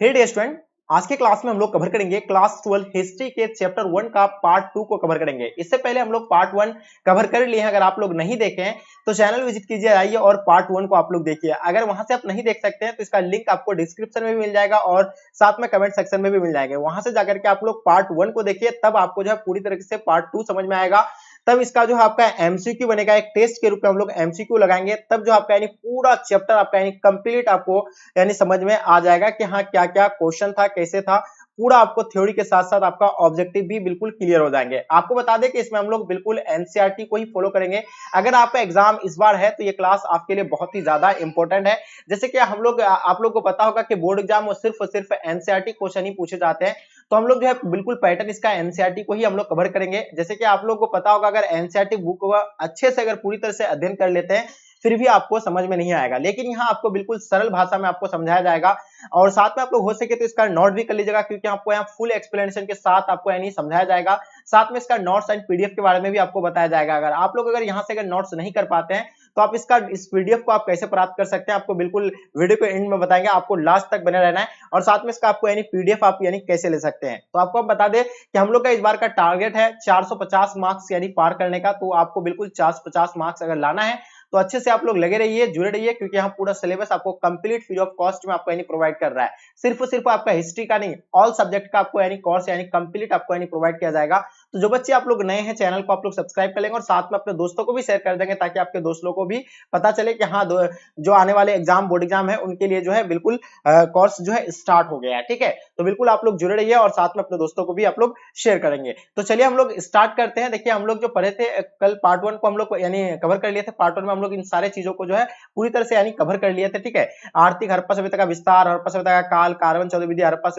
Dear student, आज के class में हम लोग कवर करेंगे क्लास 12 हिस्ट्री के चैप्टर 1 का पार्ट 2 को कवर करेंगे। इससे पहले हम लोग पार्ट 1 कवर कर लिए हैं। अगर आप लोग नहीं देखे हैं तो चैनल विजिट कीजिए, आइए और पार्ट 1 को आप लोग देखिए। अगर वहां से आप नहीं देख सकते हैं तो इसका लिंक आपको डिस्क्रिप्शन में भी मिल जाएगा और साथ में कमेंट सेक्शन में भी मिल जाएंगे। वहां से जाकर के आप लोग पार्ट 1 को देखिए, तब आपको जो है पूरी तरीके से पार्ट 2 समझ में आएगा। तब इसका जो है आपका एमसीक्यू बनेगा, एक टेस्ट के रूप में हम लोग एमसीक्यू लगाएंगे। तब जो आपका यानी पूरा चैप्टर आपका यानी कंप्लीट आपको यानी समझ में आ जाएगा कि हाँ क्या क्या क्वेश्चन था, कैसे था। पूरा आपको थ्योरी के साथ साथ आपका ऑब्जेक्टिव भी बिल्कुल क्लियर हो जाएंगे। आपको बता दें कि इसमें हम लोग बिल्कुल एनसीईआरटी को ही फॉलो करेंगे। अगर आपका एग्जाम इस बार है तो ये क्लास आपके लिए बहुत ही ज्यादा इंपॉर्टेंट है। जैसे कि हम लोग आप लोग को पता होगा कि बोर्ड एग्जाम में सिर्फ और सिर्फ एनसीईआरटी क्वेश्चन ही पूछे जाते हैं, तो हम लोग जो है बिल्कुल पैटर्न इसका एनसीईआरटी को ही हम लोग कवर करेंगे। जैसे कि आप लोग को पता होगा, अगर एनसीईआरटी बुक को अच्छे से अगर पूरी तरह से अध्ययन कर लेते हैं फिर भी आपको समझ में नहीं आएगा, लेकिन यहाँ आपको बिल्कुल सरल भाषा में आपको समझाया जाएगा। और साथ में आप लोग हो सके तो इसका नोट भी कर लीजिएगा, क्योंकि आपको यहाँ फुल एक्सप्लेनेशन के साथ आपको यानी समझाया जाएगा। साथ में इसका नोट्स एंड पीडीएफ के बारे में भी आपको बताया जाएगा। अगर आप लोग अगर यहाँ से अगर नोट्स नहीं कर पाते हैं तो आप इस पीडीएफ को आप कैसे प्राप्त कर सकते हैं, आपको बिल्कुल वीडियो के एंड में बताएंगे। आपको लास्ट तक बने रहना है और साथ में इसका आपको यानी पीडीएफ आप यानी कैसे ले सकते हैं। तो आपको बता दें कि हम लोग का इस बार का टारगेट है 450 मार्क्स यानी पार करने का। तो आपको बिल्कुल 450 मार्क्स अगर लाना है तो अच्छे से आप लोग लगे रहिए, जुड़े रहिए, क्योंकि यहाँ पूरा सिलेबस आपको कंप्लीट फ्री ऑफ कॉस्ट में आपको यानी प्रोवाइड कर रहा है। सिर्फ आपका हिस्ट्री का नहीं, ऑल सब्जेक्ट का आपको यानी कोर्स यानी कंप्लीट आपको यानी प्रोवाइड किया जाएगा। तो जो बच्चे आप लोग नए हैं चैनल को आप लोग सब्सक्राइब कर लेंगे और साथ में अपने दोस्तों को भी शेयर कर देंगे, ताकि आपके दोस्तों को भी पता चले कि हाँ जो आने वाले एग्जाम बोर्ड एग्जाम है उनके लिए जो है बिल्कुल कोर्स जो है स्टार्ट हो गया है। ठीक है, तो बिल्कुल आप लोग जुड़े रहिए और साथ में अपने दोस्तों को भी आप लोग शेयर करेंगे। तो चलिए हम लोग स्टार्ट करते हैं। देखिए, हम लोग जो पढ़े थे कल पार्ट 1 को हम लोग यानी कवर कर लिए थे। पार्ट 1 में हम लोग इन सारे चीजों को जो है पूरी तरह से यानी कवर कर लिए थे। ठीक है, आर्थिक हड़प्पा सभ्यता का विस्तार, हड़प्पा सभ्यता का काल, कार्बन 14 विधि, हड़प्पा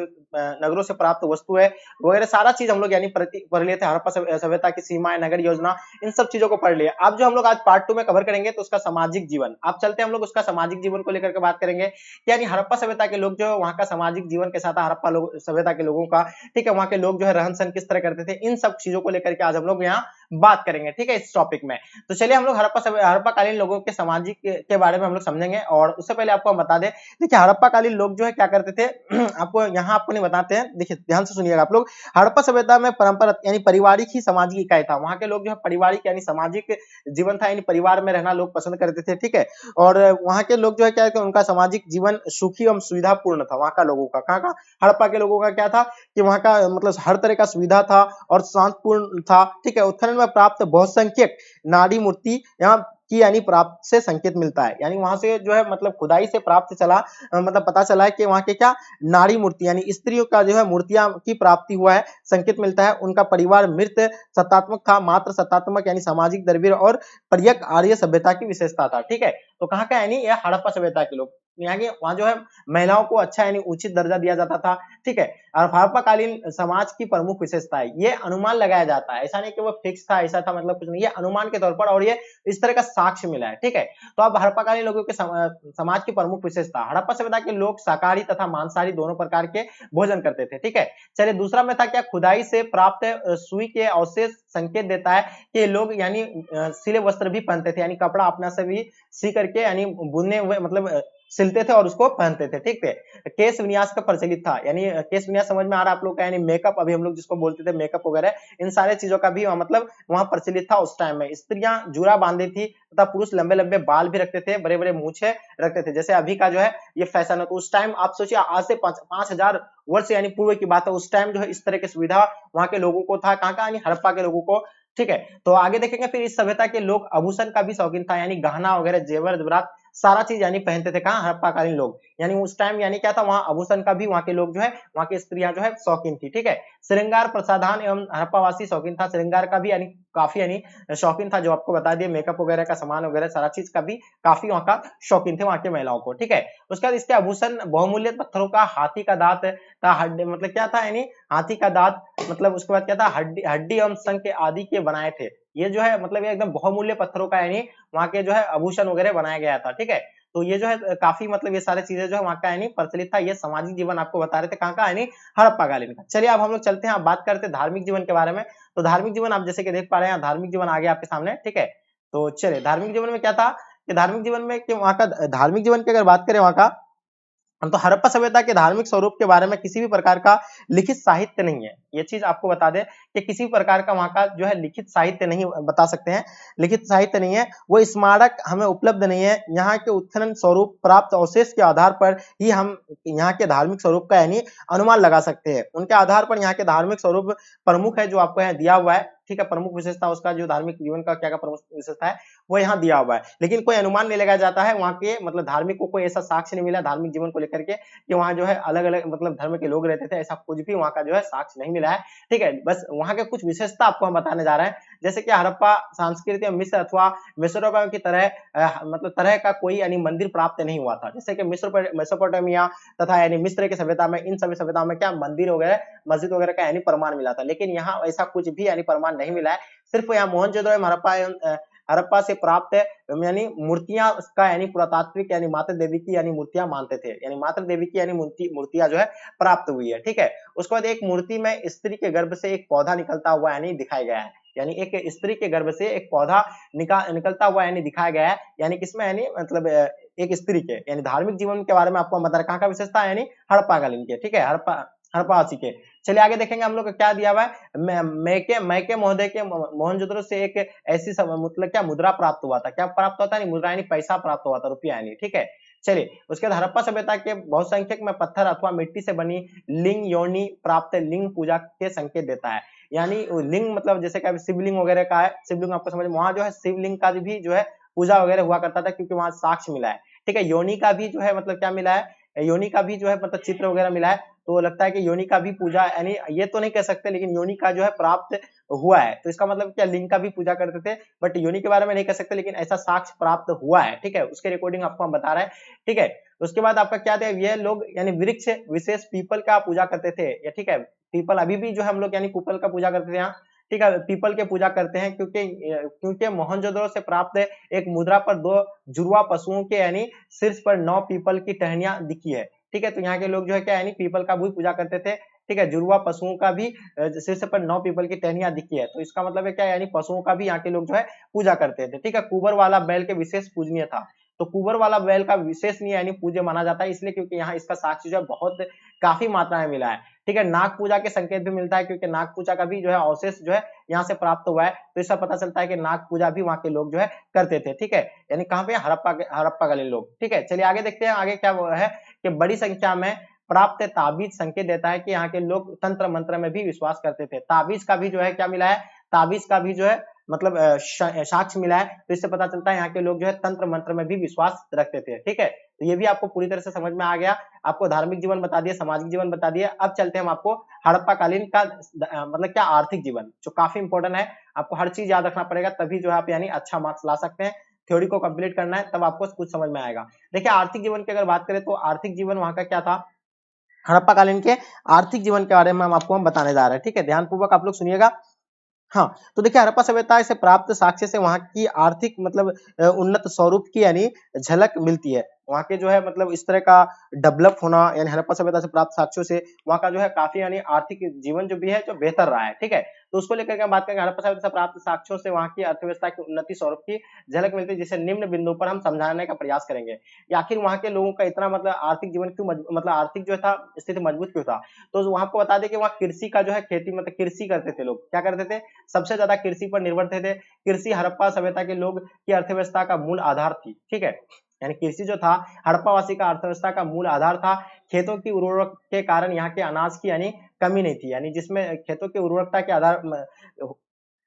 नगरों से प्राप्त वस्तु है वगैरह सारा चीज हम लोग यानी पढ़ लिए थे। हड़प्पा सभ्यता की सीमाएं, नगर योजना, इन सब चीजों को पढ़ लिए। अब जो हम लोग आज पार्ट 2 में कवर करेंगे तो उसका सामाजिक जीवन। अब चलते हैं हम लोग उसका सामाजिक जीवन को लेकर के बात करेंगे। यानी हड़प्पा सभ्यता के लोग जो वहां का सामाजिक जीवन कैसा था, हड़प्पा सभ्यता के लोगों का, ठीक है, वहां के लोग जो है रहन सहन किस तरह करते थे, इन सब चीजों को लेकर के आज हम लोग यहाँ बात करेंगे। ठीक है, इस टॉपिक में। तो चलिए हम लोग हड़प्पा कालीन लोगों के सामाजिक के बारे में हम लोग समझेंगे। और उससे पहले आपको हम बता दें, देखिए हड़प्पा कालीन लोग जो है क्या करते थे आपको यहाँ आपको नहीं बताते हैं। देखिए ध्यान से सुनिएगा आप लोग। हड़प्पा सभ्यता में परंपरा यानी पारिवारिक ही सामाजिक इकाई था। वहां के लोग जो है पारिवारिक यानी सामाजिक जीवन था, यानी परिवार में रहना लोग पसंद करते थे। ठीक है, और वहां के लोग जो है क्या है, उनका सामाजिक जीवन सुखी एवं सुविधापूर्ण था। वहां का लोगों का, कहाँ का, हड़प्पा के लोगों का क्या था कि वहां का मतलब हर तरह का सुविधा था और शांतिपूर्ण था। ठीक है, उत्खनन में प्राप्त बहुसंख्यक नाड़ी मूर्ति यहाँ की यानी प्राप्त से संकेत मिलता है। यानी वहां से जो है मतलब खुदाई से प्राप्त चला मतलब पता चला है कि वहां के क्या नाड़ी मूर्ति यानी स्त्रियों का जो है मूर्तियां की प्राप्ति हुआ है, संकेत मिलता है। उनका परिवार मृत सत्तात्मक था, मात्र सत्तात्मक यानी सामाजिक द्रव्य और पर्यक आर्य सभ्यता की विशेषता था। ठीक है, तो कहाँ का यानी यह हड़प्पा सभ्यता के लोग, यहाँ के वहां जो है महिलाओं को अच्छा यानी उचित दर्जा दिया जाता था। ठीक है, और हड़प्पा कालीन समाज की प्रमुख विशेषता है, ये अनुमान लगाया जाता है, ऐसा नहीं कि वो फिक्स था, ऐसा था मतलब कुछ नहीं, ये अनुमान के तौर पर और ये इस तरह का साक्ष्य मिला है। ठीक है, तो अब हड़प्पा कालीन लोगों के समाज की प्रमुख विशेषता, हड़प्पा सभ्यता के लोग शाकाहारी तथा मांसाहारी दोनों प्रकार के भोजन करते थे। ठीक है, चलिए दूसरा में था क्या, खुदाई से प्राप्त सुई के अवशेष संकेत देता है कि लोग यानी सिले वस्त्र भी पहनते थे, यानी कपड़ा अपना से भी सी करके यानी बुने हुए मतलब सिलते थे और उसको पहनते थे। ठीक है, केश विन्यास का प्रचलित था, यानी केश विन्यास समझ में आ रहा है आप लोग का, यानी मेकअप, अभी हम लोग जिसको बोलते थे मेकअप वगैरह, इन सारे चीजों का भी मतलब वहां प्रचलित था उस टाइम में। स्त्रियां जूरा बांधती थी तथा पुरुष लंबे लंबे बाल भी रखते थे, बड़े बड़े मूछे रखते थे, जैसे अभी का जो है ये फैशन है। तो उस टाइम आप सोचिए, आज से 5000 वर्ष यानी पूर्व की बात है, उस टाइम जो है इस तरह की सुविधा वहां के लोगों को था। कहाँ का, यानी हड़प्पा के लोगों को। ठीक है, तो आगे देखेंगे फिर इस सभ्यता के लोग आभूषण का भी शौकीन था, यानी गहना वगैरह जेवर जेवरात सारा चीज यानी पहनते थे। कहाँ, हड़प्पा कालीन लोग, यानी उस टाइम यानी क्या था, वहां आभूषण का भी वहां के लोग जो है, वहां की स्त्रियां जो है शौकीन थी। ठीक है, श्रृंगार प्रसाधन एवं हड़प्पावासी शौकीन था, श्रृंगार का भी यानी काफी यानी शौकीन था, जो आपको बता दिए मेकअप वगैरह का सामान वगैरह सारा चीज का भी काफी वहां का शौकीन थे वहां के महिलाओं को। ठीक है, उसके बाद इसके आभूषण बहुमूल्य पत्थरों का, हाथी का दांत था, हड्डी मतलब क्या था, यानी हाथी का दांत, मतलब उसके बाद क्या था, हड्डी एवं शंख आदि के बनाए थे। ये जो है मतलब ये एकदम बहुमूल्य पत्थरों का यानी वहां के जो है आभूषण वगैरह बनाया गया था। ठीक है, तो ये जो है काफी मतलब ये सारी चीजें जो है वहां का यानी प्रचलित था। ये सामाजिक जीवन आपको बता रहे थे, कहाँ का, यानी हड़प्पा कालीन का। चलिए अब हम लोग चलते हैं, अब बात करते हैं धार्मिक जीवन के बारे में। तो धार्मिक जीवन आप जैसे कि देख पा रहे हैं, धार्मिक जीवन आ गया आपके सामने। ठीक है, तो चलिए धार्मिक जीवन में क्या था कि धार्मिक जीवन में कि वहां का धार्मिक जीवन की अगर बात करें वहां का, तो हड़प्पा सभ्यता के धार्मिक स्वरूप के बारे में किसी भी प्रकार का लिखित साहित्य नहीं है। ये चीज आपको बता दें कि किसी प्रकार का वहां का जो है लिखित साहित्य नहीं बता सकते हैं, लिखित साहित्य नहीं है, वो स्मारक हमें उपलब्ध नहीं है। यहाँ के उत्खनन स्वरूप प्राप्त अवशेष के आधार पर ही हम यहाँ के धार्मिक स्वरूप का यानी अनुमान लगा सकते हैं। उनके आधार पर यहाँ के धार्मिक स्वरूप प्रमुख है जो आपको यहाँ दिया हुआ है, ठीक है, प्रमुख विशेषता उसका जो धार्मिक जीवन का क्या प्रमुख विशेषता है वो यहाँ दिया हुआ है, लेकिन कोई अनुमान नहीं लगाया जाता है। वहाँ के मतलब धार्मिक को कोई ऐसा साक्ष्य नहीं मिला धार्मिक जीवन को लेकर के कि वहाँ जो है अलग अलग मतलब धर्म के लोग रहते थे, ऐसा कुछ भी वहाँ का जो है साक्ष्य नहीं मिला है, ठीक है। बस वहाँ के कुछ विशेषता आपको हम बताने जा रहे हैं, जैसे कि हड़प्पा संस्कृति में मिस्र अथवा मेसोपोटामिया की तरह मतलब तरह का कोई यानी मंदिर प्राप्त नहीं हुआ था। जैसे कि मेसोपोटामिया तथा यानी मिस्र की सभ्यता में, इन सभी सभ्यताओं में क्या मंदिर वगैरह मस्जिद वगैरह का यानी प्रमाण मिला था, लेकिन यहाँ ऐसा कुछ भी यानी प्रमाण नहीं मिला है। सिर्फ यहाँ मोहनजोदड़ो में हड़प्पा से प्राप्त यानी मूर्तियां का यानी पुरातात्विक यानी मातृ देवी की यानी मूर्तियां मानते थे, यानी मातृ देवी की यानी मूर्तियां जो है प्राप्त हुई है, ठीक है। उसके बाद एक मूर्ति में स्त्री के गर्भ से एक पौधा निकलता हुआ यानी दिखाया गया है, यानी एक स्त्री के गर्भ से एक पौधा निकलता हुआ यानी दिखाया गया है, यानी किसमें यानी मतलब एक स्त्री के यानी धार्मिक जीवन के बारे में आपको बता रहे, कहाँ का विशेषता है यानी हड़प्पाकालीन के, ठीक है, हड़प्पावासी के। चलिए आगे देखेंगे हम लोग क्या दिया हुआ है, मैके महोदय के मोहनजोदड़ो से एक ऐसी मतलब क्या मुद्रा प्राप्त हुआ था, क्या प्राप्त होता है मुद्रा यानी पैसा प्राप्त हुआ था, रुपया यानी, ठीक है। चलिए उसके बाद हड़प्पा सभ्यता के बहुसंख्यक में पत्थर अथवा मिट्टी से बनी लिंग योनि प्राप्त लिंग पूजा के संकेत देता है, यानी लिंग मतलब जैसे कि शिवलिंग वगैरह का है, शिवलिंग आपको समझ वहां जो है शिवलिंग का भी जो है पूजा वगैरह हुआ करता था क्योंकि वहां साक्ष्य मिला है, ठीक है। योनि का भी जो है मतलब क्या मिला है, योनि का भी जो है मतलब चित्र वगैरह मिला है, तो लगता है कि योनि का भी पूजा यानी ये तो नहीं कह सकते लेकिन योनि का जो है प्राप्त हुआ है, तो इसका मतलब क्या लिंग का भी पूजा करते थे, बट योनि के बारे में नहीं कह सकते लेकिन ऐसा साक्ष्य प्राप्त हुआ है, ठीक है। उसके रिकॉर्डिंग आपको हम बता रहे हैं, ठीक है। उसके बाद आपका क्या था, ये लोग यानी वृक्ष विशेष पीपल का पूजा करते थे, या ठीक है, पीपल अभी भी जो हम लोग यानी पीपल का पूजा करते थे यहाँ, ठीक है, पीपल के पूजा करते हैं क्योंकि मोहनजोदड़ो से प्राप्त एक मुद्रा पर 2 जुड़वा पशुओं के यानी शीर्ष पर 9 पीपल की टहनियां दिखी है, ठीक है। तो यहाँ के लोग जो है क्या यानी पीपल का भी पूजा करते थे, ठीक है, जुड़वा पशुओं का भी शीर्ष पर 9 पीपल की टहनियां दिखी है, तो इसका मतलब है क्या यानी पशुओं का भी यहाँ के लोग जो है पूजा करते थे, ठीक है। कुबर वाला बैल के विशेष पूजनीय था, तो कुबर वाला बैल का विशेषनीय यानी पूज्य माना जाता है, इसलिए क्योंकि यहाँ इसका साक्ष्य जो है बहुत काफी मात्रा में मिला है, ठीक है। नाग पूजा के संकेत भी मिलता है क्योंकि नाग पूजा का भी जो है अवशेष जो है यहाँ से प्राप्त हुआ है, तो इससे पता चलता है कि नाग पूजा भी वहाँ के लोग जो है करते थे, ठीक है, यानी कहाँ पे हड़प्पा वाले लोग, ठीक है। चलिए आगे देखते हैं, आगे क्या है कि बड़ी संख्या में प्राप्त ताबीज संकेत देता है कि यहाँ के लोग तंत्र मंत्र में भी विश्वास करते थे। ताबीज का भी जो है क्या मिला है, ताबीज का भी जो है मतलब साक्ष्य मिला है, तो इससे पता चलता है यहाँ के लोग जो है तंत्र मंत्र में भी विश्वास रखते थे, ठीक है। तो ये भी आपको पूरी तरह से समझ में आ गया, आपको धार्मिक जीवन बता दिया, सामाजिक जीवन बता दिया। अब चलते हैं हम आपको हड़प्पा कालीन का मतलब क्या आर्थिक जीवन, जो काफी इंपॉर्टेंट है, आपको हर चीज याद रखना पड़ेगा तभी जो है आप यानी अच्छा मार्क्स ला सकते हैं। थ्योरी को कंप्लीट करना है तब आपको कुछ समझ में आएगा। देखिए आर्थिक जीवन की अगर बात करें तो आर्थिक जीवन वहां का क्या था, हड़प्पा कालीन के आर्थिक जीवन के बारे में हम बताने जा रहे हैं, ठीक है, ध्यानपूर्वक आप लोग सुनिएगा। हाँ, तो देखिए हड़प्पा सभ्यता से प्राप्त साक्ष्य से वहां की आर्थिक मतलब उन्नत स्वरूप की यानी झलक मिलती है। वहां के जो है मतलब इस तरह का डेवलप होना यानी हड़प्पा सभ्यता से प्राप्त साक्ष्यों से वहां का जो है काफी यानी आर्थिक जीवन जो भी है जो बेहतर रहा है, ठीक है। तो उसको लेकर के हम बात करेंगे, हड़प्पा सभ्यता से प्राप्त साक्ष्यों से वहां की अर्थव्यवस्था की उन्नति स्वरूप की झलक मिलती है, जिसे निम्न बिंदु पर हम समझाने का प्रयास करेंगे। आखिर वहां के लोगों का इतना मतलब आर्थिक जीवन क्यों मतलब आर्थिक जो था स्थिति मजबूत क्यों था, तो वहां आपको बता दें कि वहाँ कृषि का जो है खेती मतलब कृषि करते थे लोग, क्या करते थे, सबसे ज्यादा कृषि पर निर्भर थे। कृषि हड़प्पा सभ्यता के लोग की अर्थव्यवस्था का मूल आधार थी, ठीक है, यानी कृषि जो था हड़प्पावासी का अर्थव्यवस्था का मूल आधार था। खेतों की उर्वरक के कारण यहाँ के अनाज की यानी कमी नहीं थी, यानी जिसमें खेतों की उर्वरकता के आधार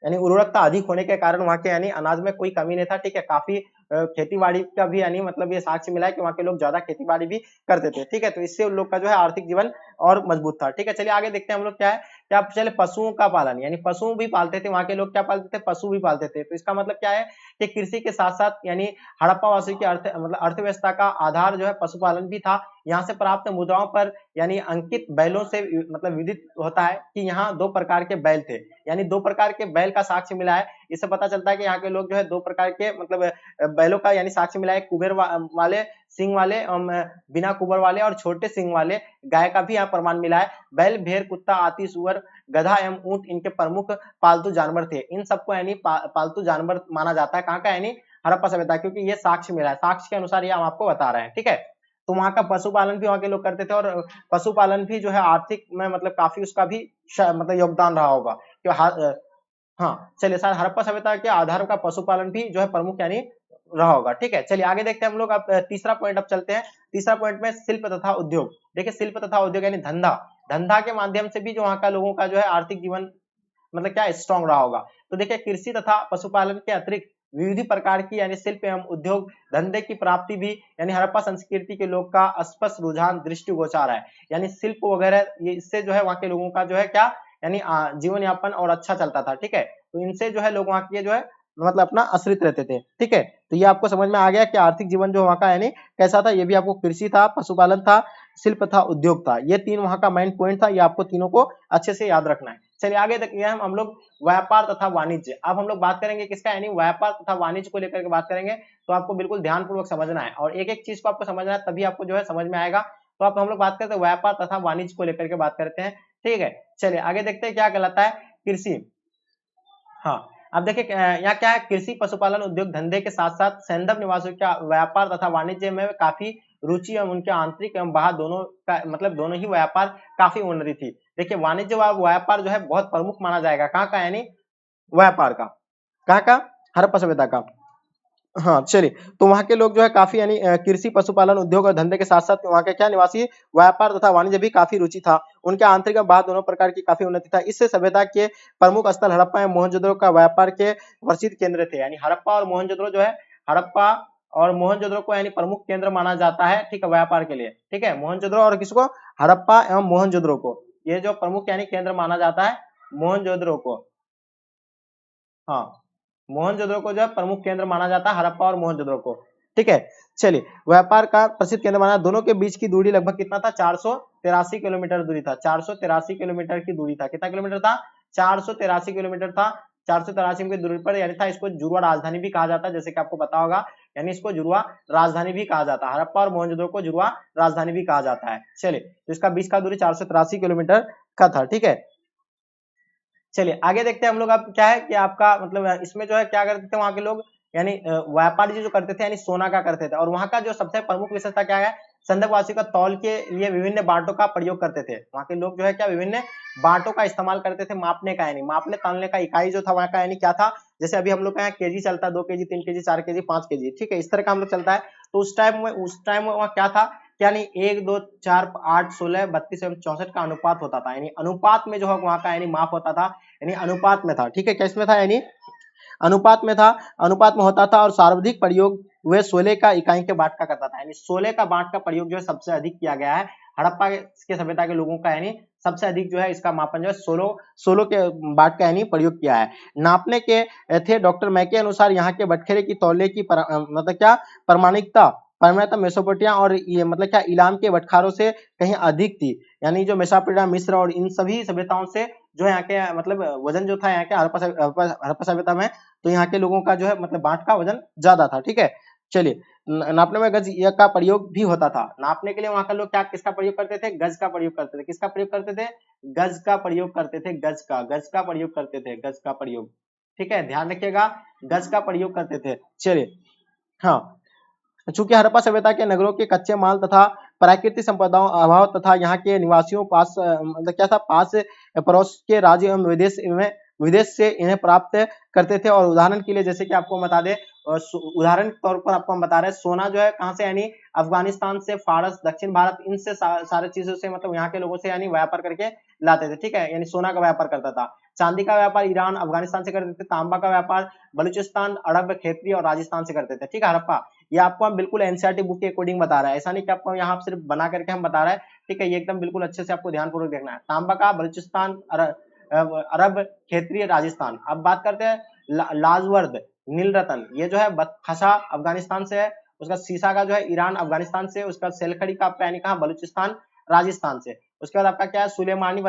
यानी उर्वरकता अधिक होने के कारण वहाँ के यानी अनाज में कोई कमी नहीं था, ठीक है। काफी खेती बाड़ी का भी यानी मतलब ये साक्ष्य मिला है कि वहाँ के लोग ज्यादा खेती बाड़ी भी करते थे, ठीक है। तो इससे उन लोग का जो है आर्थिक जीवन और मजबूत था, ठीक है। चलिए आगे देखते हैं हम लोग क्या है, क्या चले पशुओं का पालन, यानी पशु भी पालते थे वहाँ के लोग, क्या पालते थे, पशु भी पालते थे। तो इसका मतलब क्या है कि कृषि के साथ साथ यानी हड़प्पा वासी की मतलब अर्थव्यवस्था का आधार जो है पशुपालन भी था। यहाँ से प्राप्त मुद्राओं पर यानी अंकित बैलों से मतलब विदित होता है कि यहाँ 2 प्रकार के बैल थे, यानी 2 प्रकार के बैल का साक्ष्य मिला है। इससे पता चलता है कि यहाँ के लोग जो है 2 प्रकार के मतलब बैलों का यानी साक्ष्य मिला है, कुबेर वाले सिंह वाले बिना कुबर वाले और छोटे सिंह वाले गाय का भी यहाँ प्रमाण मिला है। बैल, भेड़, कुत्ता, हाथी, सुअर, गधा एवं ऊंट इनके प्रमुख पालतू जानवर थे। इन सबको यानी पालतू जानवर माना जाता है, कहाँ का यानी हड़प्पा सभ्यता, क्योंकि ये साक्ष्य मिला है, साक्ष्य के अनुसार ये हम आपको बता रहे हैं, ठीक है। तो वहाँ का पशुपालन भी वहाँ के लोग करते थे, और पशुपालन भी जो है आर्थिक में मतलब काफी उसका भी मतलब योगदान रहा होगा कि हाँ चलिए, शायद हड़प्पा सभ्यता के आधार का पशुपालन भी जो है प्रमुख यानी रहा होगा। ठीक है, चलिए आगे देखते हैं हम लोग। अब तीसरा पॉइंट अब चलते हैं। तीसरा पॉइंट में शिल्प तथा उद्योग। देखिए शिल्प तथा उद्योग यानी धंधा, धंधा के माध्यम से भी जो वहाँ का लोगों का जो है आर्थिक जीवन मतलब क्या स्ट्रॉन्ग रहा होगा। तो देखिए कृषि तथा पशुपालन के अतिरिक्त विविध प्रकार की यानी शिल्प एवं उद्योग धंधे की प्राप्ति भी यानी हड़प्पा संस्कृति के लोग का स्पष्ट रुझान दृष्टिगोचर है। यानी शिल्प वगैरह ये इससे जो है वहाँ के लोगों का जो है क्या यानी जीवन यापन और अच्छा चलता था। ठीक है, तो इनसे जो है लोग वहाँ के जो है मतलब अपना आश्रित रहते थे। ठीक है, तो ये आपको समझ में आ गया कि आर्थिक जीवन जो वहाँ का यानी कैसा था। ये भी आपको कृषि था, पशुपालन था, शिल्प था, उद्योग था, ये तीन वहाँ का मेन पॉइंट था। ये आपको तीनों को अच्छे से याद रखना है। चलिए आगे देखिए हम लोग व्यापार तथा वाणिज्य। अब हम लोग बात करेंगे किसका यानी व्यापार तथा वाणिज्य को लेकर के बात करेंगे। तो आपको बिल्कुल ध्यानपूर्वक समझना है और एक एक चीज को आपको समझना है, तभी आपको जो है समझ में आएगा। तो आप हम लोग बात करते हैं व्यापार तथा वाणिज्य को लेकर के बात करते हैं। ठीक है, चलिए आगे देखते हैं क्या कहलाता है कृषि। हाँ, अब देखिए यहाँ क्या है, कृषि पशुपालन उद्योग धंधे के साथ साथ सैंधव निवासियों का व्यापार तथा वाणिज्य में काफी रुचि एवं उनके आंतरिक एवं बाहर दोनों का मतलब दोनों ही व्यापार काफी उन्नति थी। देखिए वाणिज्य व व्यापार जो है बहुत प्रमुख माना जाएगा। कहाँ का यानी व्यापार का, कहाँ का हड़प्पा सभ्यता का। हाँ चलिए, तो वहाँ के लोग जो है काफी यानी कृषि पशुपालन उद्योग और धंधे के साथ साथ वहाँ के क्या निवासी व्यापार तथा वाणिज्य भी काफी रुचि था। उनके आंतरिक और बाहर दोनों प्रकार की काफी उन्नति था। इससे सभ्यता के प्रमुख स्थल हड़प्पा एवं मोहनजोदड़ो का व्यापार के प्रसिद्ध केंद्र थे। यानी हड़प्पा और मोहनजोदड़ो जो है, हड़प्पा और मोहनजोदड़ो को यानी प्रमुख केंद्र माना जाता है। ठीक है, व्यापार के लिए। ठीक है, मोहनजोदड़ो और किसको, हड़प्पा एवं मोहनजोदड़ो को, ये जो प्रमुख यानी केंद्र माना जाता है मोहनजोदड़ो को। हाँ, मोहनजोदड़ो को जो है प्रमुख केंद्र माना जाता है, हड़प्पा और मोहनजोदड़ो को। ठीक है, चलिए व्यापार का प्रसिद्ध केंद्र माना। दोनों के बीच की दूरी लगभग कितना था, 483 किलोमीटर दूरी था। 483 किलोमीटर की दूरी था। कितना किलोमीटर था, 483 किलोमीटर था। 483 की दूरी पर यानी था, इसको जुड़वा राजधानी भी कहा जाता है, जैसे कि आपको पता होगा। यानी इसको जुड़वा राजधानी भी कहा जाता है, हड़प्पा और मोहनजोदड़ो को जुड़वा राजधानी भी कहा जाता है। चलिए, तो इसका बीच का दूरी 483 किलोमीटर का था। ठीक है, चलिए आगे देखते हैं हम लोग। अब क्या है कि आपका मतलब इसमें जो है क्या करते थे वहां के लोग, यानी व्यापार जो करते थे यानी सोना का करते थे। और वहां का जो सबसे प्रमुख विशेषता क्या है, संदकवासी का तौल के लिए विभिन्न बांटों का प्रयोग करते थे। वहां के लोग जो है क्या विभिन्न बांटों का इस्तेमाल करते थे मापने का, यानी मापने तालने का इकाई जो था वहां का यानी क्या था, जैसे अभी हम लोग का यहाँ केजी चलता है, 2 केजी 3 केजी 4 केजी 5 केजी। ठीक है, इस तरह का हम लोग चलता है। तो उस टाइम में वहाँ क्या था, यानी 1 2 4 8 16 32 एवं 64 का अनुपात होता था। यानी अनुपात में जो है वहां का यानी माप होता था, यानी अनुपात में था। ठीक है, किसमें था, यानी अनुपात में था, अनुपात में होता था। और सर्वाधिक प्रयोग वे 16 का इकाई के बाट का करता था। यानी 16 का बाट का प्रयोग जो है सबसे अधिक किया गया है हड़प्पा के सभ्यता के लोगों का। यानी सबसे अधिक जो है इसका मापन जो है 16 के बाट का यानी प्रयोग किया है। नापने के थे डॉक्टर मै के अनुसार यहाँ के बटखेरे की तौले की मतलब क्या प्रमाणिकता मेसोपोटामिया और ये मतलब क्या इलाम के बटखारों से कहीं अधिक थी। यानी जो मेसोपोटामिया, मिस्र और इन सभी सभ्यताओं से जो यहाँ के मतलब वजन जो था यहाँ के हड़प्पा सभ्यता में, तो यहाँ के लोगों का जो है मतलब बाट का वजन ज्यादा था। ठीक है, चलिए नापने में गज का प्रयोग भी होता था। नापने के लिए वहां का लोग क्या किसका प्रयोग करते थे, गज का प्रयोग करते थे। किसका प्रयोग करते थे, गज का प्रयोग करते थे। गज का प्रयोग करते थे, गज का प्रयोग। ठीक है, ध्यान रखिएगा, गज का प्रयोग करते थे। चलिए, हाँ, चूंकि हड़प्पा सभ्यता के नगरों के कच्चे माल तथा प्राकृतिक संपदाओं अभाव तथा यहाँ के निवासियों पास मतलब क्या था, पास पड़ोस के राज्य एवं विदेश से इन्हें प्राप्त करते थे। और उदाहरण के लिए जैसे कि आपको बता दें, उदाहरण के तौर पर आपको हम बता रहे हैं, सोना जो है कहाँ से, यानी अफगानिस्तान से, फारस, दक्षिण भारत, इनसे सारे चीजों से मतलब यहाँ के लोगों से यानी व्यापार करके लाते थे। ठीक है, यानी सोना का व्यापार करता था। चांदी का व्यापार ईरान, अफगानिस्तान से करते थे। तांबा का व्यापार बलूचिस्तान, अरब, क्षेत्रीय और राजस्थान से करते थे। ठीक है, हड़प्पा ये आपको हम बिल्कुल एनसीईआरटी बुक के अकॉर्डिंग बता रहा है, ऐसा नहीं कि आपको यहाँ सिर्फ बना करके हम बता रहे हैं। ठीक है, ये एकदम बिल्कुल अच्छे से आपको ध्यानपूर्वक देखना है। तांबा का बलूचिस्तान, अरब, क्षेत्रीय, राजस्थान। अब बात करते हैं लाजवर्द, नील रतन, ये जो है खसा अफगानिस्तान से है। उसका शीशा का जो है ईरान, अफगानिस्तान से। उसका सेलखड़ी का आपका यानी कहाँ, बलूचिस्तान, राजस्थान से। उसके बाद आपका क्या है, सुलेमानी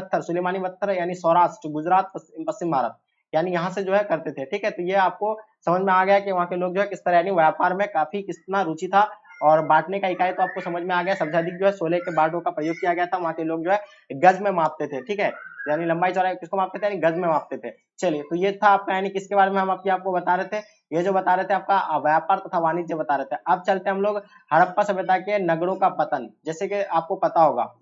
पत्थर यानी सौराष्ट्र, गुजरात, पश्चिम भारत, यानी यहाँ से जो है करते थे। ठीक है, तो ये आपको समझ में आ गया कि वहाँ के लोग जो है किस तरह यानी व्यापार में काफी कितना रुचि था। और बांटने का इकाई तो आपको समझ में आ गया, सबसे अधिक जो है 16 के बाटों का प्रयोग किया गया था। वहाँ के लोग जो है गज में मापते थे। ठीक है, यानी लंबाई चौड़ाई किसको मापते थे, यानी गज में मापते थे। चलिए, तो ये था आपका यानी किसके बारे में हम आपको बता रहे थे, ये जो बता रहे थे आपका व्यापार तथा वाणिज्य बता रहे थे। अब चलते हैं हम लोग हड़प्पा सभ्यता के नगरों का पतन। जैसे कि आपको पता होगा,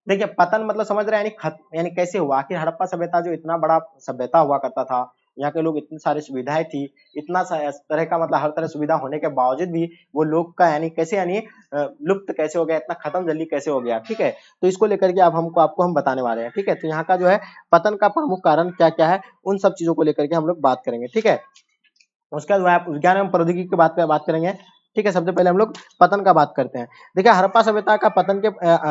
देखिए पतन मतलब समझ रहे हैं यानी कैसे हुआ। आखिर हड़प्पा सभ्यता जो इतना बड़ा सभ्यता हुआ करता था, यहाँ के लोग इतनी सारी सुविधाएं थी, इतना तरह का मतलब हर तरह सुविधा होने के बावजूद भी वो लोग का यानी कैसे यानी लुप्त कैसे हो गया, इतना खत्म जल्दी कैसे हो गया। ठीक है, तो इसको लेकर के अब आपको हम बताने वाले हैं। ठीक है, तो यहाँ का जो है पतन का प्रमुख कारण क्या क्या है, उन सब चीजों को लेकर के हम लोग बात करेंगे। ठीक है, उसके बाद विज्ञान एवं प्रौद्योगिकी की बात करेंगे। ठीक है, सबसे पहले हम लोग पतन का बात करते हैं। देखिए हड़प्पा सभ्यता का पतन के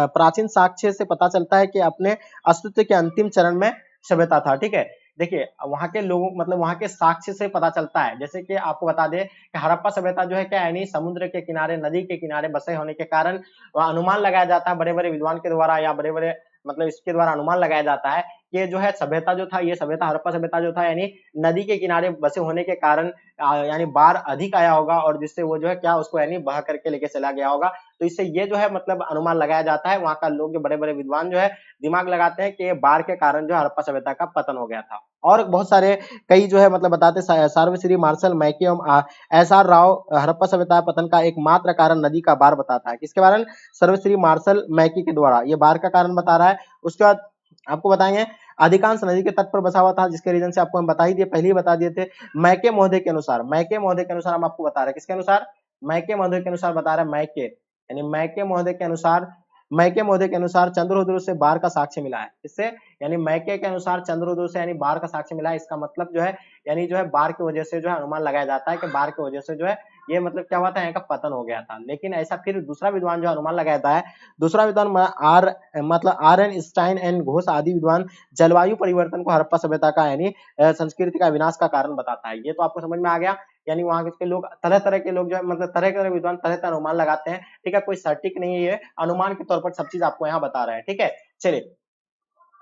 प्राचीन साक्ष्य से पता चलता है कि अपने अस्तित्व के अंतिम चरण में सभ्यता था। ठीक है, देखिए वहां के लोगों मतलब वहां के साक्ष्य से पता चलता है। जैसे कि आपको बता दें कि हड़प्पा सभ्यता जो है क्या यानी समुद्र के किनारे, नदी के किनारे बसे होने के कारण वह अनुमान लगाया जाता है बड़े बड़े विद्वान के द्वारा या बड़े बड़े मतलब इसके द्वारा अनुमान लगाया जाता है कि जो है सभ्यता जो था, ये सभ्यता हड़प्पा सभ्यता जो था यानी नदी के किनारे बसे होने के कारण यानी बाढ़ अधिक आया होगा और जिससे वो जो है क्या उसको यानी बहा करके लेके चला गया होगा। तो इससे ये जो है मतलब अनुमान लगाया जाता है। वहां का लोग जो बड़े बड़े विद्वान जो है दिमाग लगाते हैं कि बाढ़ के कारण जो हड़प्पा सभ्यता का पतन हो गया था। और बहुत सारे कई जो है मतलब बताते सर्वश्री मार्शल मैके एवं एस.आर. राव हड़प्पा सभ्यता पतन का एकमात्र कारण नदी का बाढ़ बताता है। किसके कारण? सर्वश्री मार्शल मैकी के द्वारा ये बाढ़ का कारण बता रहा है। उसके बाद आपको बताएंगे अधिकांश नदी के तट पर बसा हुआ था, जिसके रीजन से आपको हम बता ही दिए, पहले ही बता दिए थे। मैके महोदय के अनुसार, मैके महोदय के अनुसार हम आपको बता रहे हैं, किसके अनुसार? मैके महोदय के अनुसार बता रहे हैं। मैके यानी मैके महोदय के अनुसार, मैके महोदय के अनुसार चंद्रहुदुर से बाढ़ का साक्ष्य मिला है। इससे यानी मैके के अनुसार चंद्रहुदुर से यानी बाढ़ का साक्ष्य मिला है। इसका मतलब जो है यानी जो है बाढ़ की वजह से जो है अनुमान लगाया जाता है कि बाढ़ की वजह से जो है ये मतलब क्या हुआ था, यहाँ का पतन हो गया था। लेकिन ऐसा फिर दूसरा विद्वान जो अनुमान लगाता है, दूसरा विद्वान आर.एन. स्टाइन एंड घोष आदि विद्वान जलवायु परिवर्तन को हड़प्पा सभ्यता का यानी संस्कृति का विनाश का कारण बताता है। ये तो आपको समझ में आ गया। यानी वहां के लोग तरह तरह के लोग जो है मतलब तरह तरह विद्वान तरह तरह अनुमान लगाते हैं। ठीक है, कोई सटीक नहीं है, ये अनुमान के तौर पर सब चीज आपको यहाँ बता रहे हैं। ठीक है, चलिए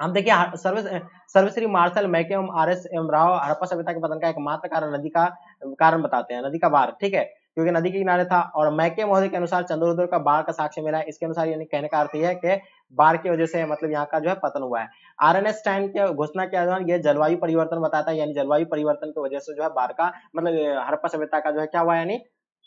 हम देखिए सर्वश्री मार्शल मैके एवं आर.एस. एम राव हड़प्पा सभ्यता के पतन का एकमात्र कारण नदी का कारण बताते हैं, नदी का बाढ़। ठीक है, क्योंकि नदी के किनारे था। और मैके महोदय के अनुसार चंद्रहुदुर का बाढ़ का साक्ष्य मिला है। इसके अनुसार यानी कहने का अर्थ यह है कि बाढ़ की वजह से मतलब यहाँ का जो है पतन हुआ है। आर.एन. स्टाइन के घोषणा के दौरान ये जलवायु परिवर्तन बताता है, यानी जलवायु परिवर्तन की वजह से जो है बाढ़ का मतलब हड़प्पा सभ्यता का जो है क्या हुआ यानी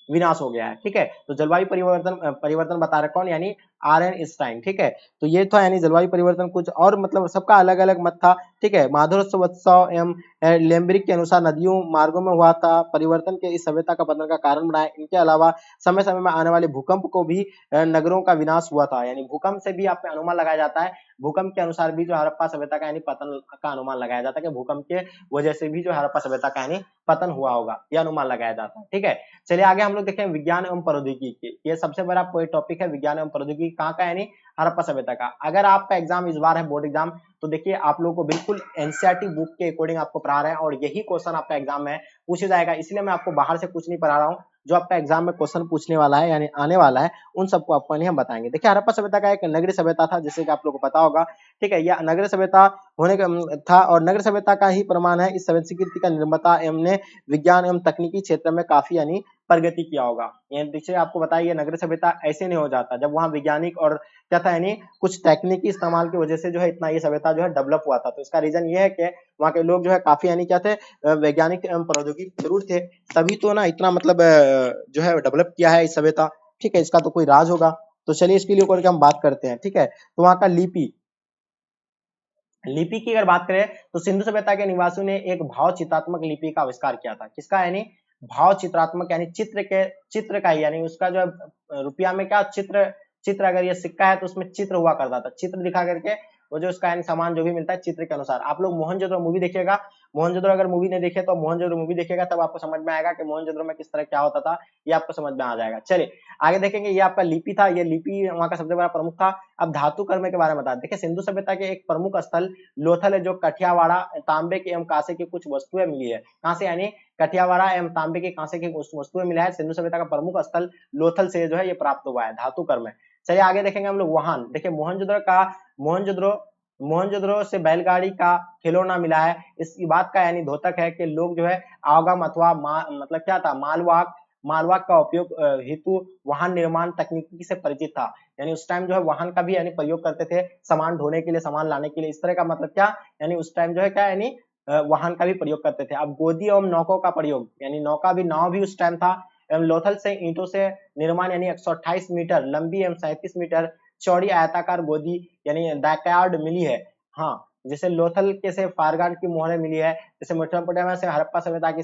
विनाश हो गया है। ठीक है, तो जलवायु परिवर्तन बता रहे कौन, यानी आर.एन. स्टाइन। ठीक है, तो ये था यानी जलवायु परिवर्तन। कुछ और मतलब सबका अलग अलग मत था। ठीक है, माधुरस्वत्सव एवं लेम्ब्रिक के अनुसार नदियों मार्गों में हुआ था परिवर्तन के इस सभ्यता का पतन का कारण बनाया। इनके अलावा समय समय में आने वाले भूकंप को भी नगरों का विनाश हुआ था, यानी भूकंप से भी आप पे अनुमान लगाया जाता है। भूकंप के अनुसार भी जो हड़प्पा सभ्यता का यानी पतन का अनुमान लगाया जाता है कि भूकंप के वजह से भी जो हड़प्पा सभ्यता का यानी पतन हुआ होगा, यह अनुमान लगाया जाता है। ठीक है, चलिए आगे हम लोग देखें विज्ञान एवं प्रौद्योगिकी। ये सबसे बड़ा कोई टॉपिक है, विज्ञान एवं प्रौद्योगिकी कहाँ का यानी हड़प्पा सभ्यता का। अगर आपका एग्जाम इस बार है बोर्ड एग्जाम, तो देखिए आप लोगों को बिल्कुल एनसीईआरटी बुक के अकॉर्डिंग आपको पढ़ा रहे हैं और यही क्वेश्चन आपका एग्जाम में पूछा जाएगा। इसलिए मैं आपको बाहर से कुछ नहीं पढ़ा रहा हूँ, जो आपका एग्जाम में क्वेश्चन पूछने वाला है यानी आने वाला है उन सबको आपको हम बताएंगे। देखिए हड़प्पा सभ्यता का एक नगरीय सभ्यता था, जैसे कि आप लोगों को पता होगा। ठीक है, यह नगरीय सभ्यता होने का था और नगरीय सभ्यता का ही प्रमाण है इस संस्कृति का निर्माता एवं ने विज्ञान एवं तकनीकी क्षेत्र में काफी यानी प्रगति किया होगा। ये आपको बताइए नगरीय सभ्यता ऐसे नहीं हो जाता, जब वहाँ वैज्ञानिक और क्या था यानी कुछ तकनीकी इस्तेमाल की वजह से जो है इतना ये सभ्यता जो है डेवलप हुआ था। तो इसका रीजन ये है कि वहाँ के लोग जो है काफी यानी क्या थे, वैज्ञानिक एवं प्रौद्योगिक जरूर थे, तभी तो ना इतना मतलब जो है डेवलप किया है इस सभ्यता। ठीक है, इसका तो कोई राज होगा। तो चलिए इसके लिए करके हम बात करते हैं। ठीक है, तो वहाँ का लिपि लिपि की अगर बात करें तो सिंधु सभ्यता के निवासियों ने एक भाव चित्रात्मक लिपि का आविष्कार किया था। किसका? यानी भाव चित्रात्मक, यानी चित्र का ही, यानी उसका जो रुपया में क्या चित्र अगर ये सिक्का है तो उसमें चित्र हुआ करता था, चित्र दिखा करके वो जो उसका यानी सामान जो भी मिलता है चित्र के अनुसार। आप लोग मोहनजोदड़ो मूवी देखिएगा, मोहनजोदड़ो अगर मूवी नहीं देखे तो मोहनजोदड़ो मूवी देखिएगा, तब आपको समझ में आएगा कि मोहनजोदड़ो में किस तरह क्या होता था, ये आपको समझ में आ जाएगा। चलिए आगे देखेंगे, ये आपका लिपि था, ये लिपि वहाँ का सबसे बड़ा प्रमुख था। अब धातु कर्म के बारे में बता देखिए, सिंधु सभ्यता के एक प्रमुख स्थल लोथल है, जो कठियावाड़ा तांबे के एवं कांसे की कुछ वस्तुएं मिली है। कहां से? यानी कठियावाड़ा एवं तांबे के कांसे की वस्तुएं मिला है। सिंधु सभ्यता का प्रमुख स्थल लोथल से जो है ये प्राप्त हुआ है धातु कर्म। चलिए आगे देखेंगे हम लोग वाहन। देखिए मोहनजोदड़ो से बैलगाड़ी का खिलौना मिला है। इस बात का यानी द्योतक है कि लोग जो है आवागम अथवा मतलब क्या था मालवाहक का उपयोग हेतु वाहन निर्माण तकनीकी से परिचित था। यानी उस टाइम जो है वाहन का भी यानी प्रयोग करते थे, सामान ढोने के लिए, सामान लाने के लिए, इस तरह का मतलब क्या यानी उस टाइम जो है क्या यानी वाहन का भी प्रयोग करते थे। अब गोदी एवं नौकों का प्रयोग, यानी नौका भी, नाव भी उस टाइम था। एवं लोथल से ईंटों से निर्माण, यानी 128 मीटर लंबी एवं 37 मीटर चौड़ी आयताकार गोदी यानी डाकयार्ड मिली है। हाँ, जैसे लोथल के से फारगान की मोहरें मिली है, जैसे मेसोपोटामिया से हड़प्पा सभ्यता की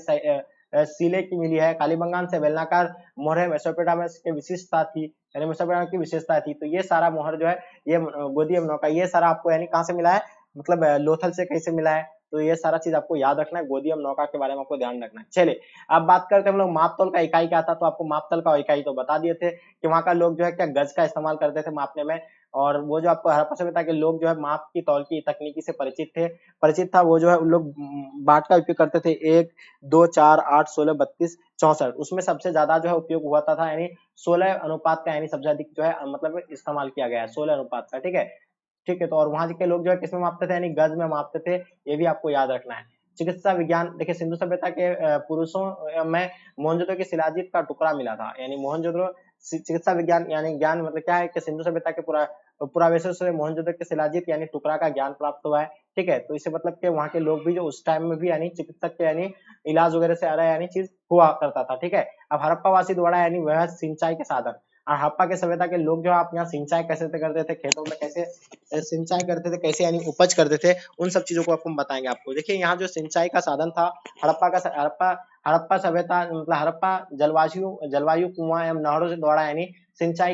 सीले की मिली है, कालीबंगान से बेलनाकार मोहरें मेसोपोटामिया की विशिष्टता थी, यानी मेसोपोटामिया की विशेषता थी। तो ये सारा मोहर जो है, ये गोदी एवं नौका, ये सारा आपको यानी कहाँ से मिला है, मतलब लोथल से कैसे मिला है। तो ये सारा चीज आपको याद रखना है, गोदी एवं नौका के बारे में आपको ध्यान रखना है। चलिए अब बात करते हैं हम लोग माप तौल का इकाई क्या था। तो आपको माप तौल का इकाई तो बता दिए थे कि वहाँ का लोग जो है क्या गज का इस्तेमाल करते थे मापने में। और वो जो आपको हड़प्पा सभ्यता के लोग जो है माप की तौल की तकनीकी से परिचित था। वो जो है उन लोग बाट का उपयोग करते थे, 1, 2, 4, 8, 16, 32, 64। उसमें सबसे ज्यादा जो है उपयोग हुआ था यानी 16 अनुपात का, यानी सबसे अधिक जो है मतलब इस्तेमाल किया गया है 16 अनुपात का। ठीक है, ठीक है। तो और वहां के लोग जो है किसमें मापते थे, यानी गज में मापते थे। ये भी आपको याद रखना है। चिकित्सा विज्ञान, देखिए सिंधु सभ्यता के पुरुषों में मोहनजोदड़ो की शिलाजीत का टुकड़ा मिला था। यानी मोहनजोदड़ो चिकित्सा विज्ञान यानी ज्ञान मतलब क्या है कि सिंधु सभ्यता के पुरावैसों से मोहनजोदड़ो के शिलाजीत यानी टुकड़ा का ज्ञान प्राप्त हुआ है। ठीक है, तो इसे मतलब के वहाँ के लोग भी जो उस टाइम में भी यानी चिकित्सक के यानी इलाज वगैरह से आ रहा है यानी चीज हुआ करता था। ठीक है, अब हड़प्पा वासी द्वारा यानी वह सिंचाई के साधन, और हड़प्पा के सभ्यता के लोग जो आप यहाँ सिंचाई कैसे करते थे, खेतों में कैसे सिंचाई करते थे, कैसे यानी उपज करते थे, उन सब चीजों को आपको हम बताएंगे। आपको देखिए यहाँ जो सिंचाई का साधन था, हड़प्पा सभ्यता मतलब हड़प्पा जलवायु जलवायु कुआं एवं नहरों से द्वारा यानी सिंचाई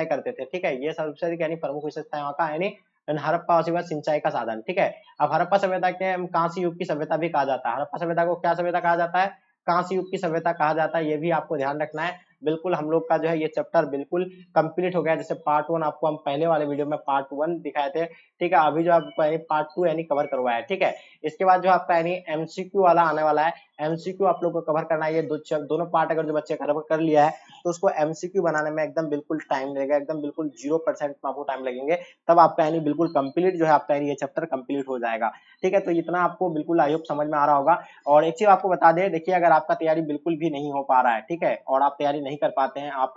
करते थे। ठीक है, ये सबसे अधिक यानी प्रमुख विशेषता है वहाँ का, यानी हड़प्पा सिंचाई का साधन। ठीक है, अब हड़प्पा सभ्यता के कांस्य युग की सभ्यता भी कहा जाता है। हड़प्पा सभ्यता को क्या सभ्यता कहा जाता है, कांस्य युग की सभ्यता कहा जाता है। ये भी आपको ध्यान रखना है। बिल्कुल हम लोग का जो है ये चैप्टर बिल्कुल कंप्लीट हो गया। जैसे पार्ट 1 आपको हम पहले वाले वीडियो में पार्ट 1 दिखाए थे। ठीक है, अभी जो आपको पार्ट 2 यानी कवर करवाया है। ठीक है, इसके बाद जो आपका यानी एमसीक्यू वाला आने वाला है। एमसीक्यू आप लोग को कवर करना है। ये दोनों पार्ट अगर जो बच्चे कवर कर लिया है तो उसको एमसीक्यू बनाने में एकदम बिल्कुल टाइम लगेगा, एकदम बिल्कुल 0% आपको टाइम लगेंगे, तब आपका यानी बिल्कुल कंप्लीट जो है आपका ये चैप्टर कंप्लीट हो जाएगा। ठीक है, तो इतना आपको बिल्कुल आई होप समझ में आ रहा होगा। और एक चीज आपको बता दें, देखिए अगर आपका तैयारी बिल्कुल भी नहीं हो पा रहा है, ठीक है, और आप तैयारी नहीं कर पाते हैं, आप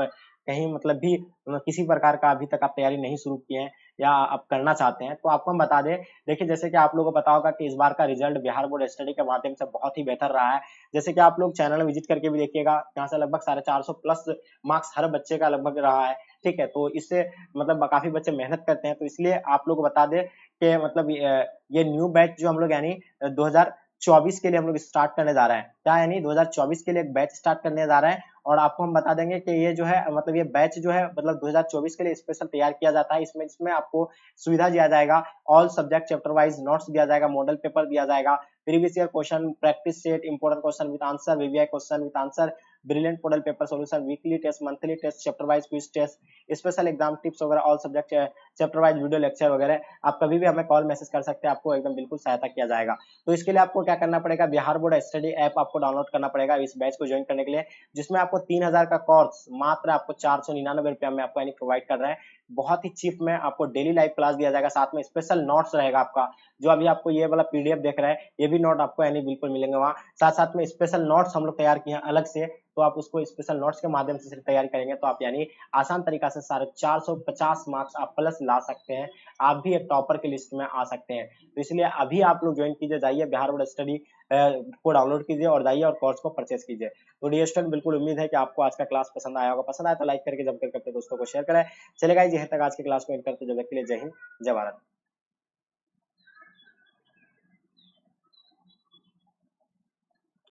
कहीं मतलब भी किसी प्रकार का अभी तक आप तैयारी नहीं शुरू किए हैं या आप करना चाहते हैं, तो आपको हम बता दें। देखिए जैसे कि आप लोगों को पता होगा कि इस बार का रिजल्ट बिहार बोर्ड स्टडी के माध्यम से बहुत ही बेहतर रहा है। जैसे कि आप लोग चैनल विजिट करके भी देखिएगा, यहाँ से लगभग 450 प्लस मार्क्स हर बच्चे का लगभग रहा है। ठीक है, तो इससे मतलब काफी बच्चे मेहनत करते हैं। तो इसलिए आप लोग को बता दें कि मतलब ये न्यू बैच जो हम लोग यानी 2024 के लिए हम लोग स्टार्ट करने जा रहे हैं। क्या यानी 2024 के लिए एक बैच स्टार्ट करने जा रहे हैं। और आपको हम बता देंगे कि ये जो है मतलब ये बैच जो है मतलब 2024 के लिए स्पेशल तैयार किया जाता है। इसमें आपको सुविधा दिया जाएगा, all subject chapter wise notes दिया जाएगा, मॉडल पेपर दिया जाएगा, previous year question, practice set, important question with answer, VVI question with answer, brilliant model paper solution, weekly test, monthly test, chapter wise quiz test, special exam tips वगैरह, all subject chapter wise video lecture वगैरह। आप कभी भी हमें call message कर सकते हैं, आपको एकदम बिल्कुल सहायता किया जाएगा। तो इसके लिए आपको क्या करना पड़ेगा, बिहार बोर्ड स्टडी ऐप आपको डाउनलोड करना पड़ेगा इस बैच को ज्वाइन करने के लिए, जिसमें आपको 3000 का कोर्स मात्र आपको 499 रुपया में आपको यानी प्रोवाइड कर रहे हैं। बहुत ही चीप में आपको डेली लाइव क्लास दिया जाएगा, साथ में स्पेशल नोट्स रहेगा आपका। जो अभी आपको ये वाला पीडीएफ देख रहे हैं, ये भी नोट आपको यानी बिल्कुल मिलेंगे वहाँ। साथ साथ में स्पेशल नोट्स हम लोग तैयार किए हैं अलग से, तो आप उसको स्पेशल नोट्स के माध्यम से तैयारी करेंगे तो आप यानी आसान तरीका से 450 मार्क्स आप प्लस ला सकते हैं। आप भी एक टॉपर की लिस्ट में आ सकते हैं। तो इसलिए अभी आप लोग ज्वाइन कीजिए, जाइए बिहार बोर्ड स्टडी को डाउनलोड कीजिए और जाइए और कोर्स को परचेस कीजिए। तो डियर स्टूडेंट, बिल्कुल उम्मीद है कि आपको आज का क्लास पसंद आया होगा। पसंद आया तो लाइक करके जम करके अपने दोस्तों को शेयर करें। चलेगा जी, तक आज की क्लास को एंड करते जब तक के लिए जय हिंद, जय भारत।